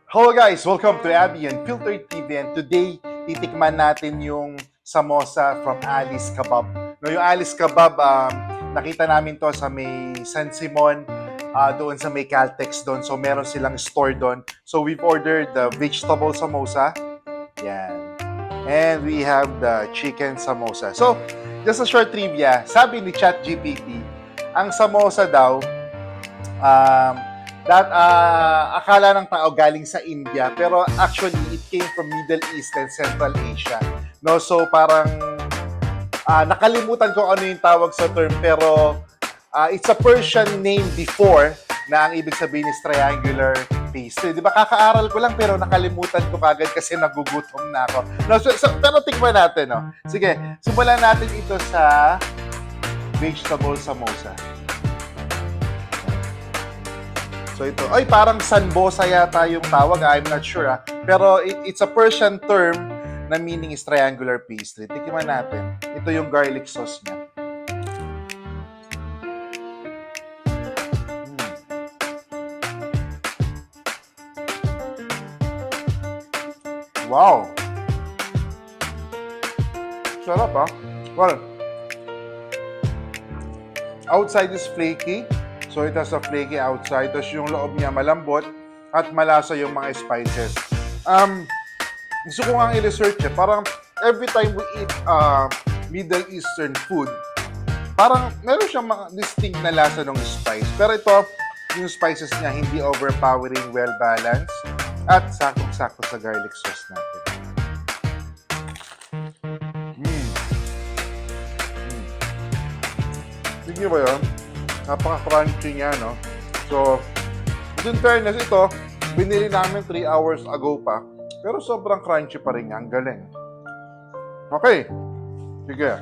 Hello guys! Welcome to Abby and Filtered TV, and today titikman natin yung samosa from Alice Kebab. No, yung Alice Kebab, nakita namin to sa may San Simon, doon sa may Caltex doon. So meron silang store doon. So we've ordered the vegetable samosa. Yan. And we have the chicken samosa. So, just a short trivia. Sabi ni ChatGPT, ang samosa daw, akala ng tao galing sa India, pero actually it came from Middle East and Central Asia. No, so parang nakalimutan ko ano yung tawag sa term, pero it's a Persian name before na ang ibig sabihin is triangular pastry. Di ba kakaaral ko lang pero nakalimutan ko kagad kasi nagugutom na ako. No, pero tikman natin, no. Sige, simulan natin ito sa vegetable samosa. So ito, ay parang sanbosa yata yung tawag, I'm not sure pero it's a Persian term na meaning is triangular pastry. Tikman natin. Ito yung garlic sauce niya. Wow! Sarap Well, outside is flaky. So it has a flaky outside. Tapos yung loob niya malambot at malasa yung mga spices. Gusto ko nga i-research parang every time we eat Middle Eastern food, parang meron siyang mga distinct na lasa ng spice. Pero ito, yung spices niya hindi overpowering, well-balanced, at sakong-sako sa garlic sauce natin. Sige ba yun? Napaka-crunchy niya, no? So, in fairness, ito, binili namin 3 hours ago pa, pero sobrang crunchy pa rin niya. Ang galing. Okay. Sige.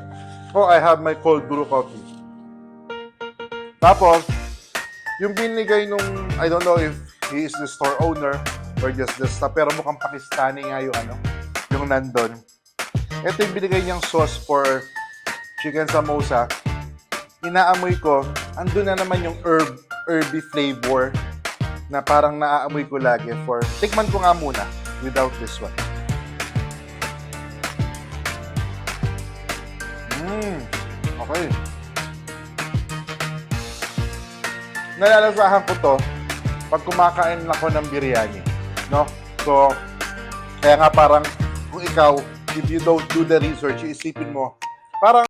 Oh, I have my cold brew coffee. Tapos, yung binigay nung, I don't know if he is the store owner or just the staff, pero mukhang Pakistani nga yung nandun. Ito yung binigay niyang sauce for chicken samosa. Inaamoy ko, andun na naman yung herby flavor na parang naaamoy ko lagi for... Tikman ko nga muna without this one. Okay. Nalalasahan ko to pag kumakain ako ng biryani. No? So, kaya nga parang kung ikaw, if you don't do the research, isipin mo, parang